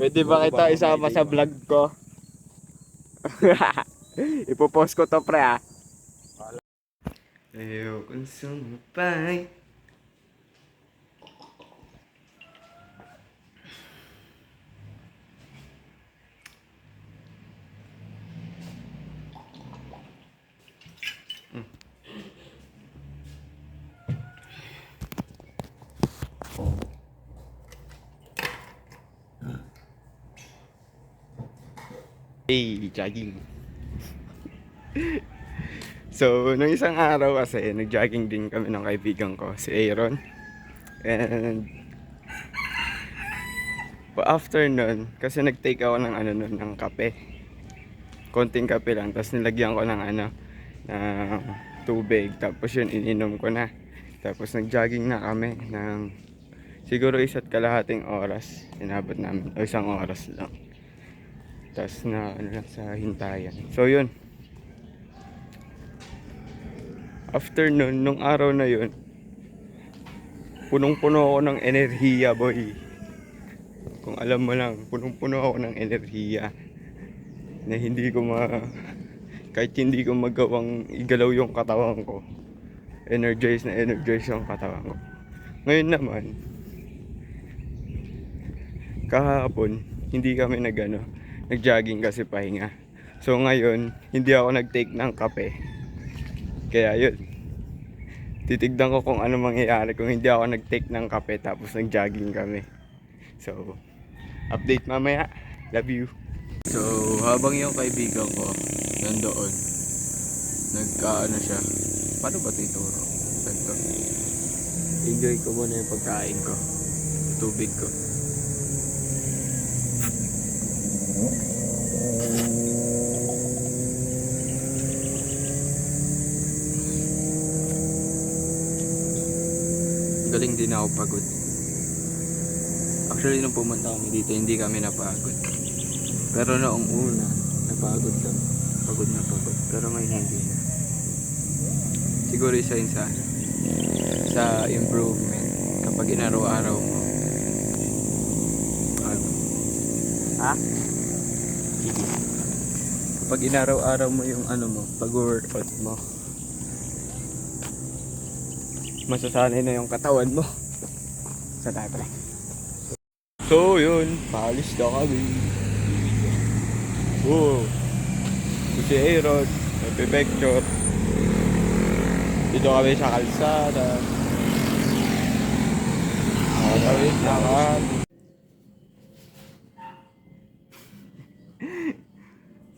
Pwede ba Bago ba kita ako isama Mayday sa pa? vlog ko? Ipopost ko to pre ah. Ayokong sumupay. Hey, jogging. So, nung isang araw kasi, nag-jogging din kami ng kaibigan ko, si Aaron. And after nun, kasi nag-take ako ng ano nun, ng kape. Konting kape lang, tapos nilagyan ko ng ano, ng tubig. Tapos yun, ininom ko na. Tapos nag-jogging na kami ng siguro 1.5 oras. Inabot namin, o 1 oras lang. Tapos na ano lang sa hintayan. So yun, after nun, nung araw na yun, punong-puno ako ng enerhiya, boy. Kung alam mo lang, punong-puno ako ng enerhiya na hindi ko kahit hindi ko magawang igalaw yung katawan ko. Energize na energize yung katawan ko. Ngayon naman, kahapon, hindi kami nag-jogging kasi pahinga. So ngayon, hindi ako nag-take ng kape. Kaya yun, titignan ko kung ano mangyayari kung hindi ako nag-take ng kape tapos nag-jogging kami. So, update mamaya. Love you. So, habang yung kaibigan ko nandoon, nagkaano siya. Paano ba tituro? Ganito. Enjoy ko muna yung pagkain ko. Tubig ko. Galing din ako pagod. Actually, nung pumunta kami dito, hindi kami napagod. Pero noong una, napagod kami. Pagod na pagod. Pero ngayon hindi na. Siguro isa yun sa improvement. Kapag inaraw-araw mo. Ano? Ha? Sige. Kapag inaraw-araw mo yung ano mo, pag-workout mo, masasanay na yung katawan mo. Sa tayo pala. So yun, paalis na kami. Oh, si Aaron, nagpe-picture. Dito kami sa kalsada. Nakatawid na kami.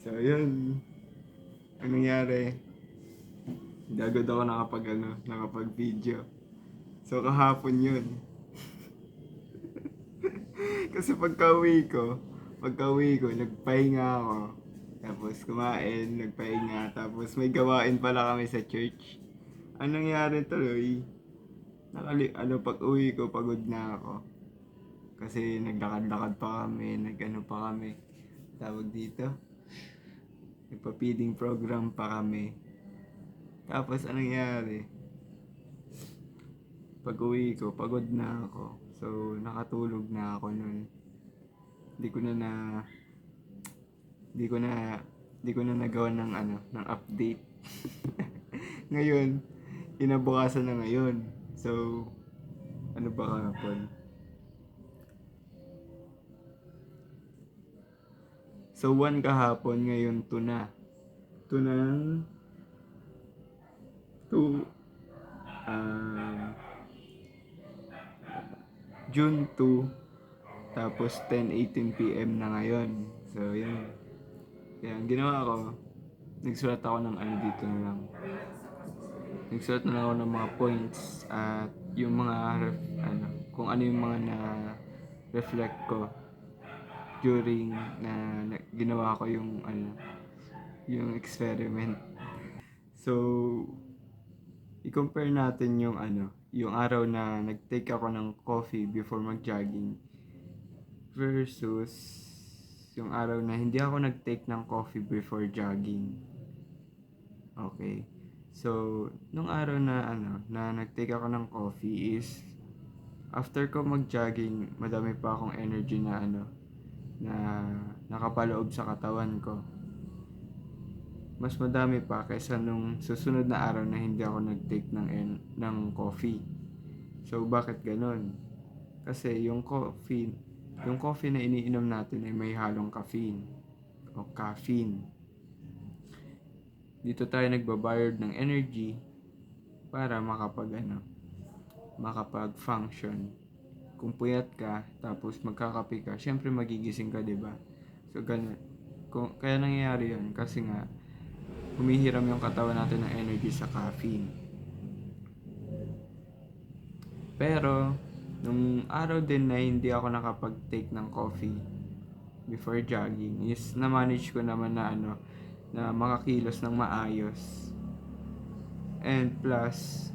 So yun, ang nangyari, hindi agad ako nakapag-video. So kahapon yun. Kasi pagka-uwi ko, nagpahinga ako. Tapos kumain, nagpahinga. Tapos may gawain pala kami sa church. Anong nangyari tuloy? Pag-uwi ko, pagod na ako. Kasi naglakad-lakad pa kami, pa kami. Tawag dito. Nagpa-feeding program pa kami. Tapos anong nangyari? Pag-uwi ko, pagod na ako. So, nakatulog na ako nun. Hindi ko na hindi ko na hindi ko na nagawa ng update. Ngayon, inabukasan na ngayon. So, ano ba kahapon? So, 1 kahapon, ngayon 2 na. 2 ng 2 June 2, tapos 10:18 PM na ngayon. So, yun. Kaya ang ginawa ko, nagsulat ako ng ano dito na lang. Nagsulat na lang ako ng mga points at yung mga kung ano yung mga na-reflect ko during ginawa ko yung experiment. So, i-compare natin yung araw na nag-take ako ng coffee before mag-jogging versus yung araw na hindi ako nag-take ng coffee before jogging. Okay. So, nung araw na nag-take ako ng coffee is after ko mag-jogging, madami pa akong energy na nakapaloob sa katawan ko. Mas madami pa kaysa nung susunod na araw na hindi ako nag-take ng coffee. So, bakit ganun? Kasi yung coffee na iniinom natin ay may halong caffeine o caffeine. Dito tayo nagbabayad ng energy para makapag-function. Kung puyat ka, tapos magkakape ka, syempre magigising ka, 'di ba? So ganun. Kaya nangyayari 'yun kasi nga humihiram yung katawan natin ng energy sa caffeine. Pero nung araw din na hindi ako nakapag-take ng coffee before jogging is na-manage ko naman na makakilos ng maayos. And plus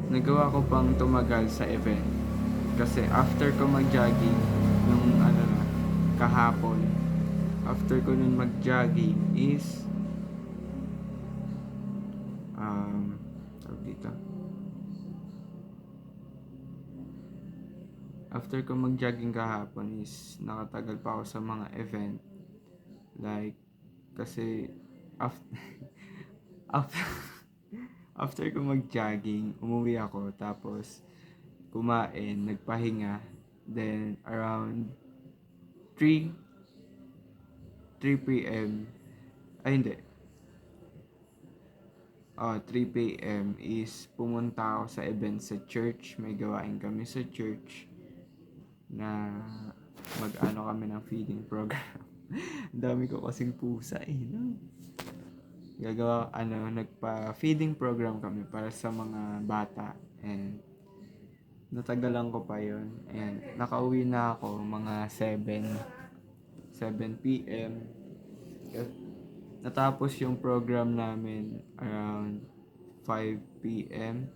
nagawa ko pang tumagal sa event. Kasi after ko mag-jogging nung kahapon, after ko nun mag-jogging is tawag dito. After ko mag-jogging kahapon is nakatagal pa ako sa mga event. Like, kasi after, after, after ko mag-jogging, umuwi ako, tapos kumain, nagpahinga. Then, around 3 p.m. Ay, hindi. 3 p.m. is pumunta ako sa event sa church. May gawain kami sa church na kami ng feeding program. Ang dami ko kasing pusa no? Nagpa-feeding program kami para sa mga bata. And natagalan ko pa yun. And nakauwi na ako mga 7 p.m. Natapos yung program namin around 5 p.m.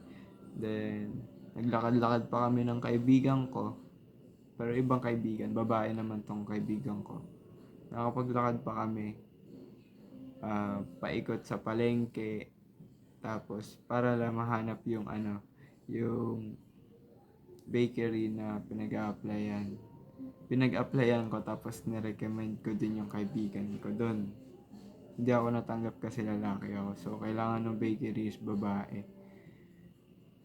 Then naglakad-lakad pa kami ng kaibigan ko. Pero ibang kaibigan, babae naman tong kaibigan ko. Nakapaglakad pa kami paikot sa palengke. Tapos para lang mahanap yung yung bakery na pinag-applyan ko, tapos nirecommend ko din yung kaibigan ko doon. Hindi ako natanggap kasi lalaki ako. So kailangan ng bakery is babae.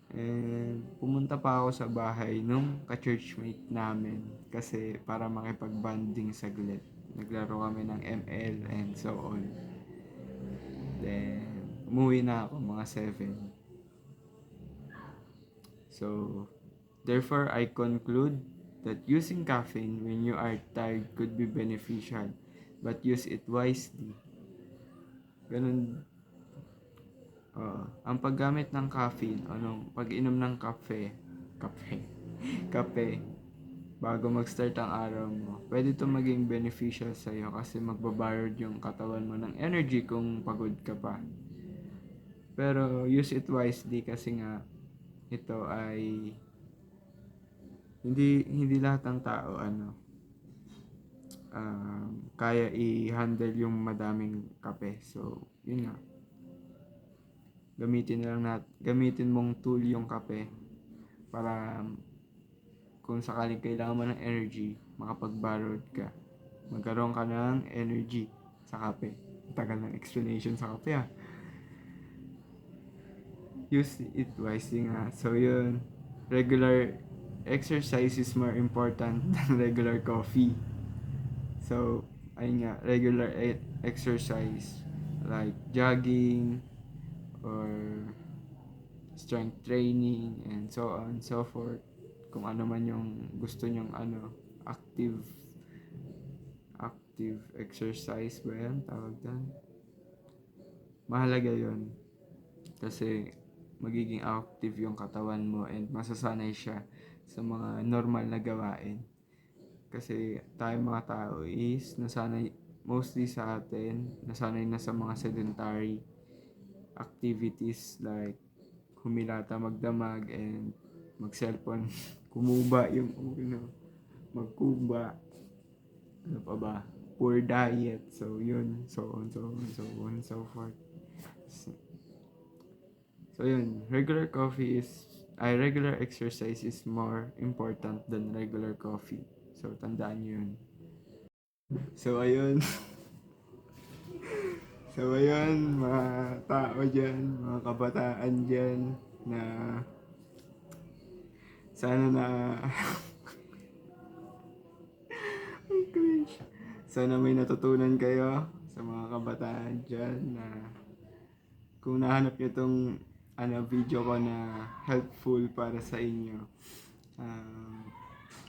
And pumunta pa ako sa bahay nung ka-churchmate namin kasi para makipag-bonding saglit. Naglaro kami ng ML and so on. Then umuwi na ako mga 7. So therefore I conclude that using caffeine when you are tired could be beneficial, but use it wisely. Ganun. Ang paggamit ng caffeine, pag-inom ng kape, bago mag-start ang araw mo, pwede ito maging beneficial sa iyo kasi magbabayad yung katawan mo ng energy kung pagod ka pa. Pero use it wisely kasi nga ito ay hindi lahat ng tao kaya i-handle yung madaming kape. So, yun nga. Gamitin mong tool yung kape para kung sakaling kailangan mo ng energy, makapag-borrowed ka. Magkaroon ka ng energy sa kape. Tagal ng explanation sa kape Use it wisely nga. So yun, regular exercise is more important than regular coffee. So, ayun nga, regular exercise like jogging or strength training and so on and so forth. Kung ano man yung gusto nyong active exercise ba yan tawag doon? Mahalaga yon kasi magiging active yung katawan mo and masasanay siya sa mga normal na gawain. Kasi tayo mga tao is nasanay, mostly sa atin, nasanay na sa mga sedentary activities like humilata, magdamag, and mag-cellphone. Kumuba yung magkuba. Ano pa ba? Poor diet. So, yun. So on, so forth. So, yun. Regular exercise is more important than regular coffee. So, tandaan nyo yun. So, ayun. So, ayun, mga tao dyan, mga kabataan dyan, na sana na Ang cringe. Sana may natutunan kayo sa mga kabataan dyan na kung nahanap nyo itong video ko na helpful para sa inyo,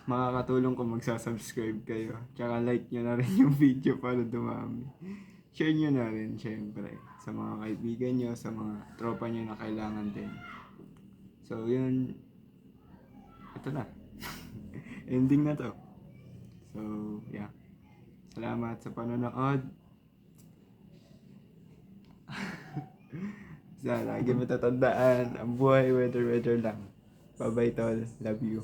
makakatulong kung magsasubscribe kayo. Tsaka like nyo na rin yung video para dumami. Share nyo na rin, syempre, sa mga kaibigan nyo, sa mga tropa nyo na kailangan din. So, yun. Ito na. Ending na to. So, yeah. Salamat sa panonood. Sa lagi matatandaan, ang buhay weather lang. Bye-bye tol. Love you.